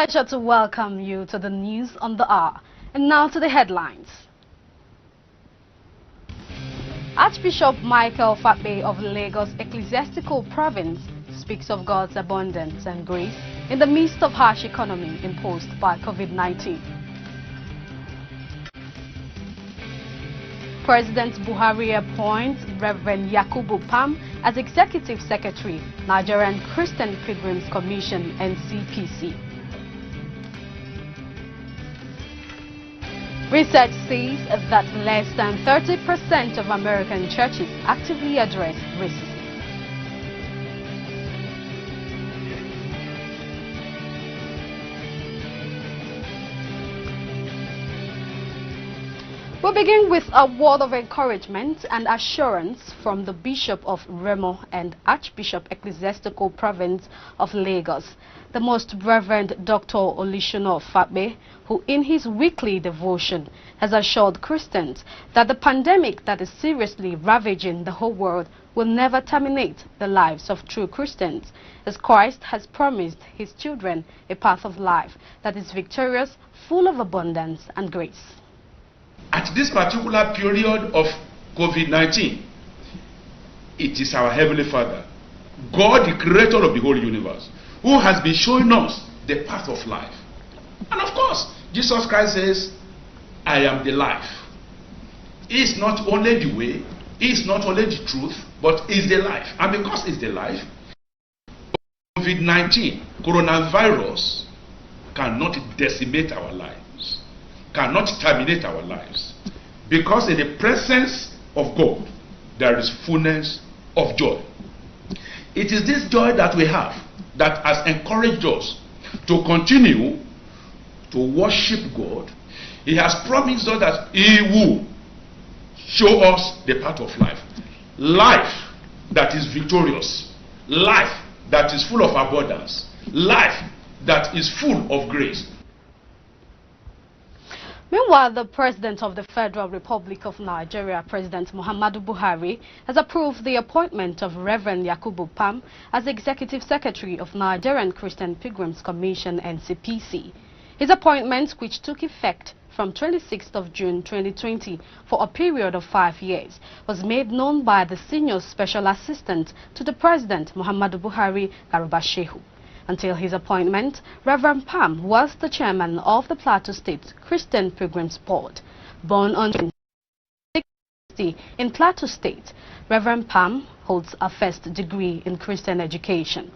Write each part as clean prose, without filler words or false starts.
pleasure to welcome you to the news on the hour. And now to the headlines. Archbishop Michael Fabe of Lagos Ecclesiastical Province speaks of God's abundance and grace in the midst of harsh economy imposed by COVID-19. President Buhari appoints Reverend Yakubu Pam as Executive Secretary, Nigerian Christian Pilgrims Commission (NCPC). Research says that less than 30% of American churches actively address racism. We'll begin with a word of encouragement and assurance from the Bishop of Remo and Archbishop Ecclesiastical Province of Lagos, the Most Reverend Dr. Olusola Fabe, who in his weekly devotion has assured Christians that the pandemic that is seriously ravaging the whole world will never terminate the lives of true Christians, as Christ has promised his children a path of life that is victorious, full of abundance and grace. At this particular period of COVID-19, it is our Heavenly Father, God, the creator of the whole universe, who has been showing us the path of life. And of course, Jesus Christ says, I am the life. He is not only the way, he is not only the truth, but he is the life. And because he is the life, COVID-19, coronavirus, cannot decimate our lives, cannot terminate our lives. Because in the presence of God, there is fullness of joy. It is this joy that we have that has encouraged us to continue to worship God. He has promised us that he will show us the path of life. Life that is victorious. Life that is full of abundance. Life that is full of grace. Meanwhile, the President of the Federal Republic of Nigeria, President Muhammadu Buhari, has approved the appointment of Reverend Yakubu Pam as Executive Secretary of Nigerian Christian Pilgrims Commission (NCPC). His appointment, which took effect from 26th of June 2020 for a period of 5 years, was made known by the Senior Special Assistant to the President, Muhammadu Buhari, Garba Shehu. Until his appointment, Reverend Pam was the chairman of the Plateau State Christian Pilgrims Board. Born on 1960 in Plateau State, Reverend Pam holds a first degree in Christian education.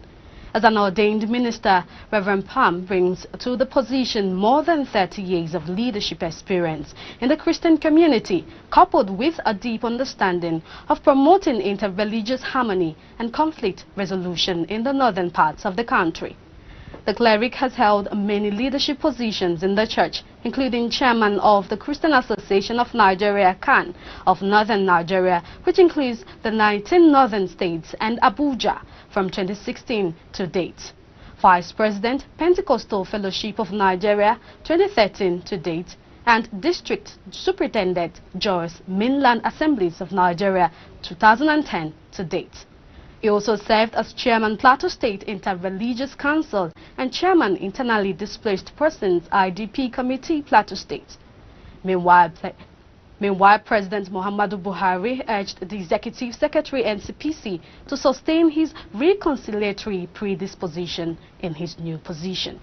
As an ordained minister, Reverend Pam brings to the position more than 30 years of leadership experience in the Christian community, coupled with a deep understanding of promoting interreligious harmony and conflict resolution in the northern parts of the country. The cleric has held many leadership positions in the church, including chairman of the Christian Association of Nigeria (ACNN) of Northern Nigeria, which includes the 19 northern states and Abuja from 2016 to date. Vice President, Pentecostal Fellowship of Nigeria 2013 to date, and District Superintendent, Jos Mainland Assemblies of Nigeria 2010 to date. He also served as Chairman Plateau State Interreligious Council and Chairman Internally Displaced Persons IDP Committee Plateau State. Meanwhile, President Muhammadu Buhari urged the Executive Secretary NCPC to sustain his reconciliatory predisposition in his new position.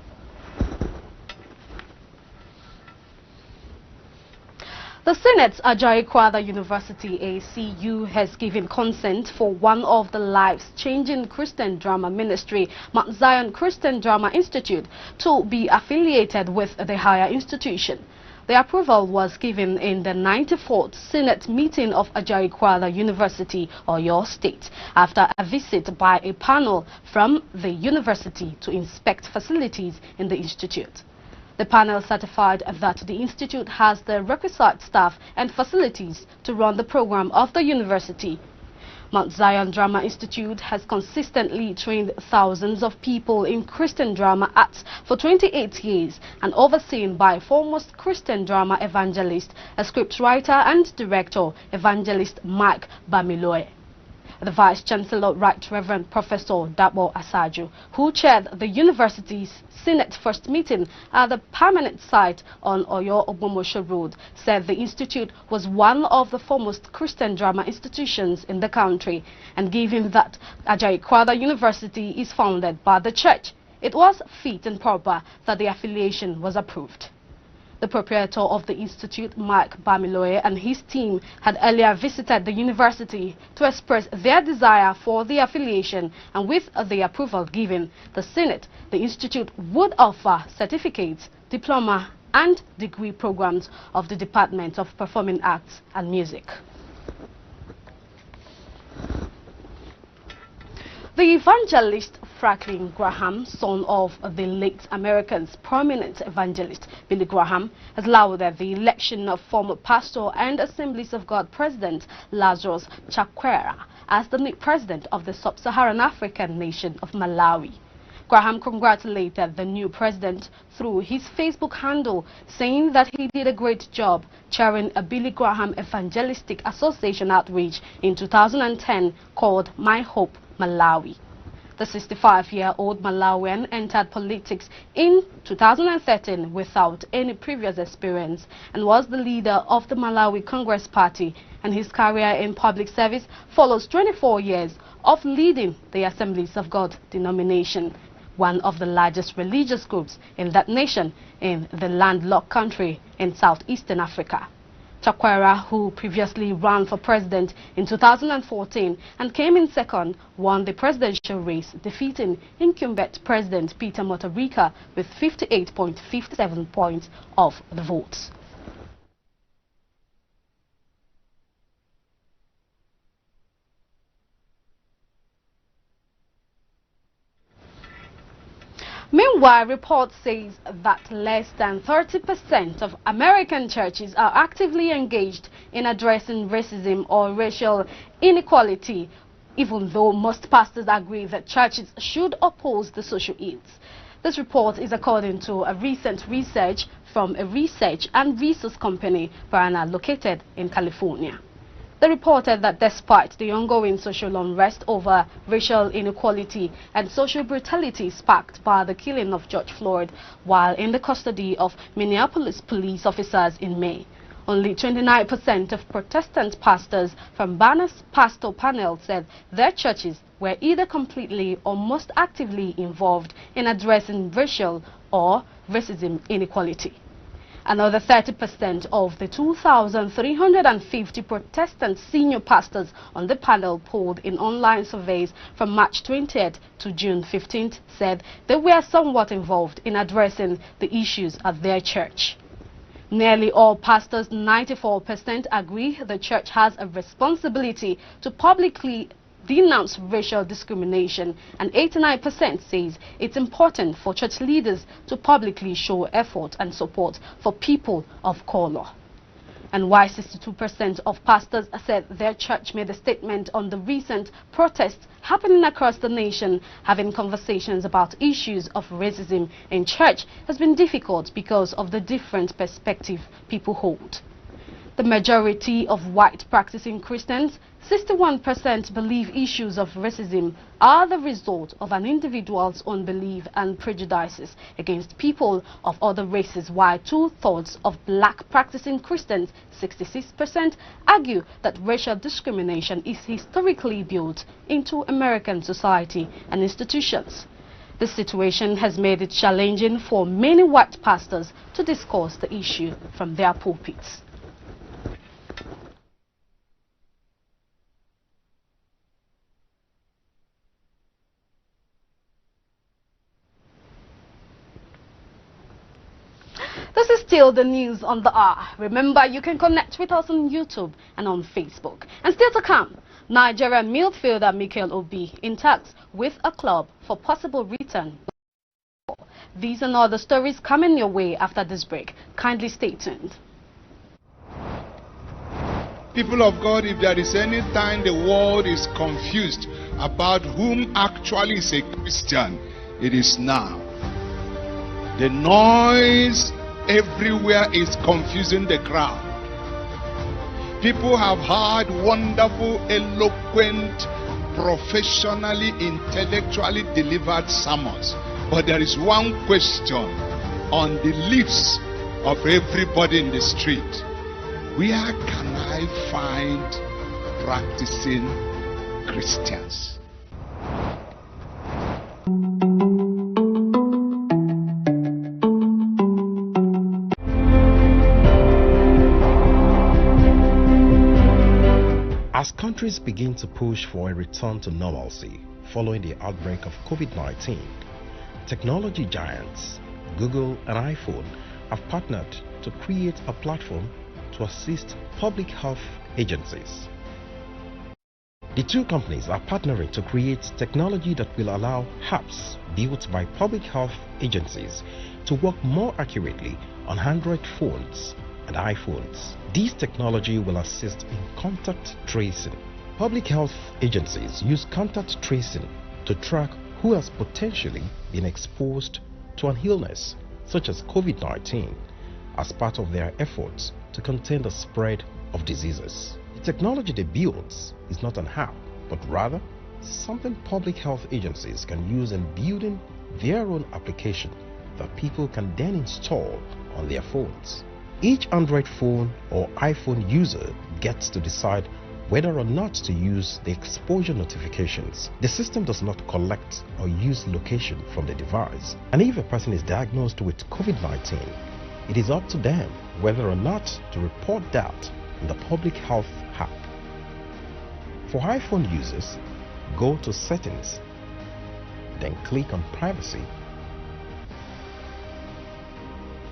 The Senate's Ajayi Crowther University ACU has given consent for one of the lives-changing Christian drama ministry, Mount Zion Christian Drama Institute, to be affiliated with the higher institution. The approval was given in the 94th Senate meeting of Ajayi Crowther University, Oyo State, after a visit by a panel from the university to inspect facilities in the institute. The panel certified that the institute has the requisite staff and facilities to run the program of the university. Mount Zion Drama Institute has consistently trained thousands of people in Christian drama arts for 28 years and overseen by foremost Christian drama evangelist, a scriptwriter and director, evangelist Mike Bamiloe. The Vice-Chancellor, Right Reverend Professor Dabo Asaju, who chaired the university's Senate first meeting at the permanent site on Oyo Ogbomosho Road, said the institute was one of the foremost Christian drama institutions in the country, and given that Ajayi Crowther University is founded by the church, it was fit and proper that the affiliation was approved. The proprietor of the institute, Mike Bamiloye, and his team had earlier visited the university to express their desire for the affiliation, and with the approval given the Senate, the institute would offer certificates, diploma and degree programs of the Department of Performing Arts and Music. The evangelist Franklin Graham, son of the late American's prominent evangelist Billy Graham, has lauded the election of former pastor and Assemblies of God President Lazarus Chakwera as the new president of the sub-Saharan African nation of Malawi. Graham congratulated the new president through his Facebook handle, saying that he did a great job chairing a Billy Graham Evangelistic Association outreach in 2010 called My Hope Malawi. The 65-year-old Malawian entered politics in 2013 without any previous experience and was the leader of the Malawi Congress Party, and his career in public service follows 24 years of leading the Assemblies of God denomination, one of the largest religious groups in that nation in the landlocked country in southeastern Africa. Chakwera, who previously ran for president in 2014 and came in second, won the presidential race, defeating incumbent President Peter Mutharika with 58.57 points of the votes. Meanwhile, reports say that less than 30% of American churches are actively engaged in addressing racism or racial inequality, even though most pastors agree that churches should oppose the social ills. This report is according to a recent research from a research and resource company, Barana, located in California. They reported that despite the ongoing social unrest over racial inequality and social brutality sparked by the killing of George Floyd while in the custody of Minneapolis police officers in May, only 29% of Protestant pastors from Barna's pastor panel said their churches were either completely or most actively involved in addressing racial or racism inequality. Another 30% of the 2,350 Protestant senior pastors on the panel polled in online surveys from March 20th to June 15th said they were somewhat involved in addressing the issues at their church. Nearly all pastors, 94%, agree the church has a responsibility to publicly denounce racial discrimination, and 89% says it's important for church leaders to publicly show effort and support for people of color. And while 62% of pastors said their church made a statement on the recent protests happening across the nation, having conversations about issues of racism in church has been difficult because of the different perspective people hold. The majority of white practicing Christians, 61%, believe issues of racism are the result of an individual's own belief and prejudices against people of other races, while 2/3 of black practicing Christians, 66%, argue that racial discrimination is historically built into American society and institutions. This situation has made it challenging for many white pastors to discuss the issue from their pulpits. This is still the news on the hour. Remember, you can connect with us on YouTube and on Facebook. And still to come, Nigerian midfielder Mikel Obi in talks with a club for possible return. These and other stories coming your way after this break. Kindly stay tuned. People of God, if there is any time the world is confused about whom actually is a Christian, it is now. The noise everywhere is confusing the crowd. People have heard wonderful, eloquent professionally, intellectually delivered sermons. But there is one question on the lips of everybody in the street. Where can I find practicing Christians? As countries begin to push for a return to normalcy following the outbreak of COVID-19, technology giants Google and iPhone have partnered to create a platform to assist public health agencies. The two companies are partnering to create technology that will allow apps built by public health agencies to work more accurately on Android phones and iPhones. This technology will assist in contact tracing. Public health agencies use contact tracing to track who has potentially been exposed to an illness such as COVID-19 as part of their efforts to contain the spread of diseases. The technology they built is not an app, but rather something public health agencies can use in building their own application that people can then install on their phones. Each Android phone or iPhone user gets to decide whether or not to use the exposure notifications. The system does not collect or use location from the device. And if a person is diagnosed with COVID-19, it is up to them whether or not to report that in the public health app. For iPhone users, go to Settings, then click on Privacy.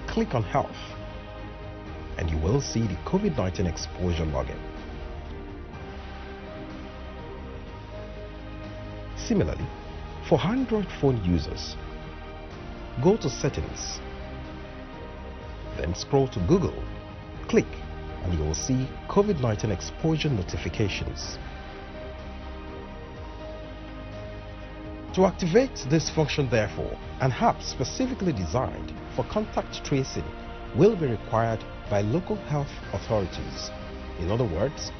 Click on Health, and you will see the COVID-19 exposure login. Similarly, for Android phone users, go to Settings, then scroll to Google, click, and you will see COVID-19 exposure notifications. To activate this function, therefore, an app specifically designed for contact tracing will be required by local health authorities. In other words,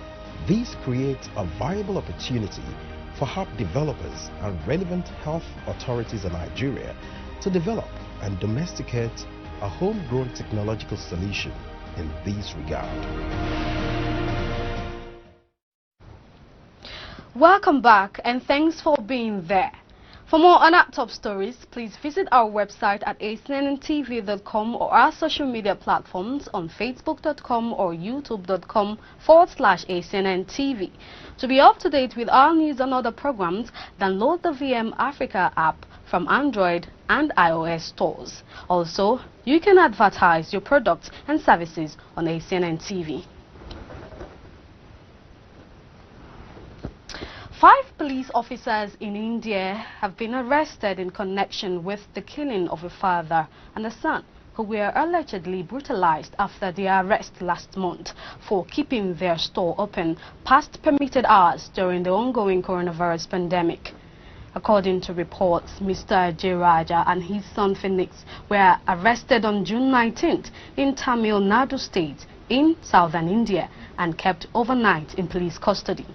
this creates a viable opportunity for app developers and relevant health authorities in Nigeria to develop and domesticate a homegrown technological solution in this regard. Welcome back, and thanks for being there. For more on our top stories, please visit our website at ACNNTV.com or our social media platforms on Facebook.com or YouTube.com/ACNNTV. To be up to date with our news and other programs, download the VM Africa app from Android and iOS stores. Also, you can advertise your products and services on ACNNTV. 5 police officers in India have been arrested in connection with the killing of a father and a son who were allegedly brutalized after their arrest last month for keeping their store open past permitted hours during the ongoing coronavirus pandemic. According to reports, Mr. J. Raja and his son Phoenix were arrested on June 19th in Tamil Nadu state in southern India and kept overnight in police custody.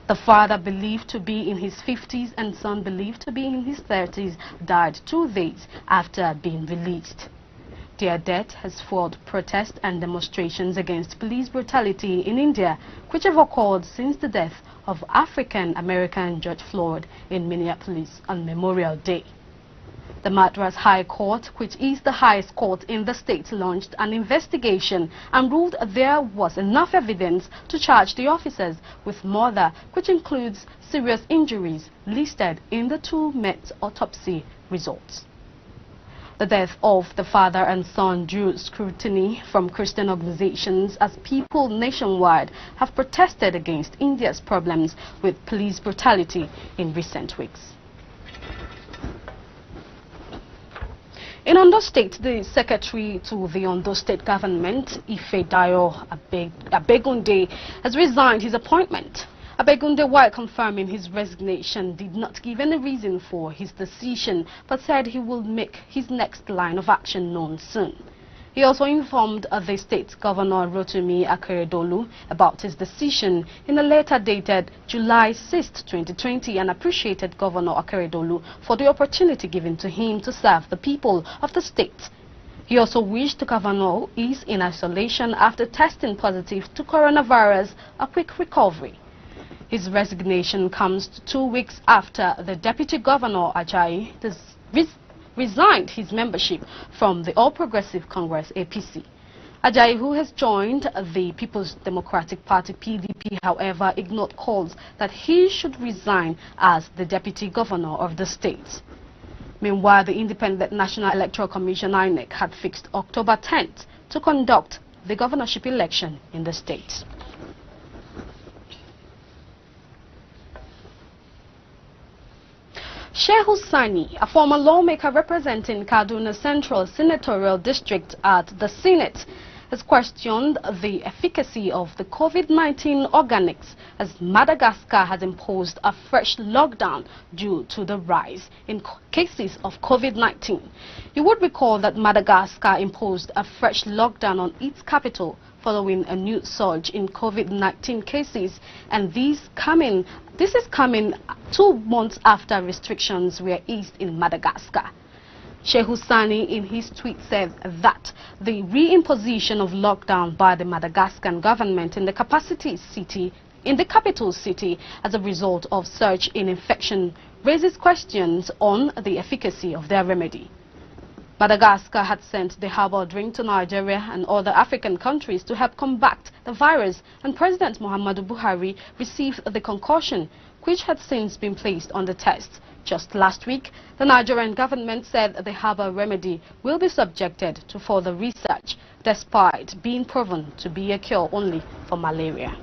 The father, believed to be in his 50s, and son, believed to be in his 30s, died 2 days after being released. Their death has fueled protests and demonstrations against police brutality in India, which have occurred since the death of African-American George Floyd in Minneapolis on Memorial Day. The Madras High Court, which is the highest court in the state, launched an investigation and ruled there was enough evidence to charge the officers with murder, which includes serious injuries listed in the 2 Met autopsy results. The death of the father and son drew scrutiny from Christian organizations as people nationwide have protested against India's problems with police brutality in recent weeks. In Ondo State, the secretary to the Ondo State government, Ifedayo Abegunde, has resigned his appointment. Abegunde, while confirming his resignation, did not give any reason for his decision, but said he will make his next line of action known soon. He also informed the state governor Rotimi Akeredolu about his decision in a letter dated July 6, 2020, and appreciated Governor Akeredolu for the opportunity given to him to serve the people of the state. He also wished the governor, who is in isolation after testing positive to coronavirus, a quick recovery. His resignation comes 2 weeks after the Deputy Governor Ajayi resigned his membership from the All Progressive Congress APC. Ajayi, who has joined the People's Democratic Party PDP, however, ignored calls that he should resign as the Deputy Governor of the state. Meanwhile, the Independent National Electoral Commission INEC had fixed October 10th to conduct the governorship election in the state. Shehu Sani, a former lawmaker representing Kaduna Central Senatorial District at the Senate, has questioned the efficacy of the COVID-19 organics as Madagascar has imposed a fresh lockdown due to the rise in cases of COVID-19. You would recall that Madagascar imposed a fresh lockdown on its capital following a new surge in COVID-19 cases, and this is coming 2 months after restrictions were eased in Madagascar. Shehu Sani in his tweet said that the reimposition of lockdown by the Madagascan government in the capital city as a result of surge in infection raises questions on the efficacy of their remedy. Madagascar had sent the herbal drink to Nigeria and other African countries to help combat the virus, and President Muhammadu Buhari received the concoction, which had since been placed on the test. Just last week, the Nigerian government said the herbal remedy will be subjected to further research, despite being proven to be a cure only for malaria.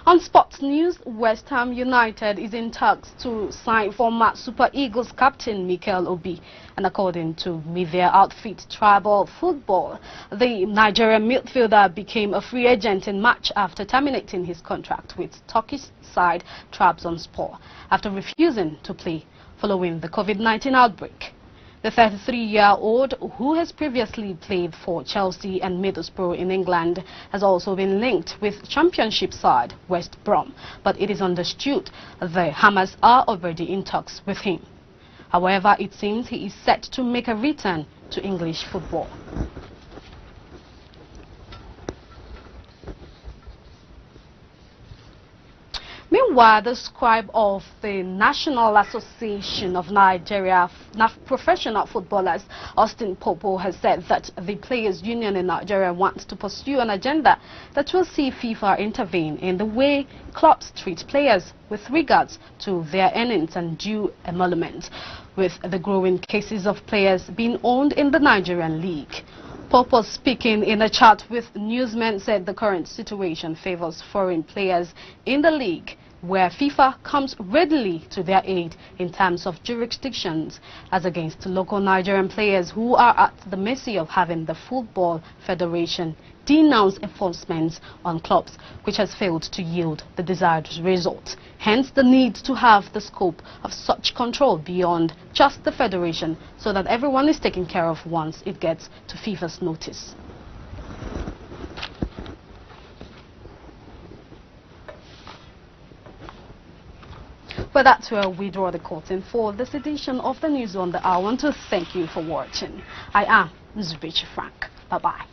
On sports news, West Ham United is in talks to sign former Super Eagles captain Mikel Obi. And according to Media outfit Tribal Football, the Nigerian midfielder became a free agent in March after terminating his contract with Turkish side Trabzonspor after refusing to play following the COVID-19 outbreak. The 33-year-old, who has previously played for Chelsea and Middlesbrough in England, has also been linked with Championship side West Brom, but it is understood the Hammers are already in talks with him. However, it seems he is set to make a return to English football. Meanwhile, the scribe of the National Association of Nigeria Professional Footballers, Austin Popo, has said that the Players Union in Nigeria wants to pursue an agenda that will see FIFA intervene in the way clubs treat players with regards to their earnings and due emolument, with the growing cases of players being owned in the Nigerian league. Popo, speaking in a chat with newsmen, said the current situation favors foreign players in the league, where FIFA comes readily to their aid in terms of jurisdictions, as against local Nigerian players who are at the mercy of having the Football Federation denounce enforcement on clubs, which has failed to yield the desired result. Hence the need to have the scope of such control beyond just the federation, so that everyone is taken care of once it gets to FIFA's notice. But that's where we draw the curtain for this edition of the News on the Hour. I want to thank you for watching. I am Msps Frank. Bye-bye.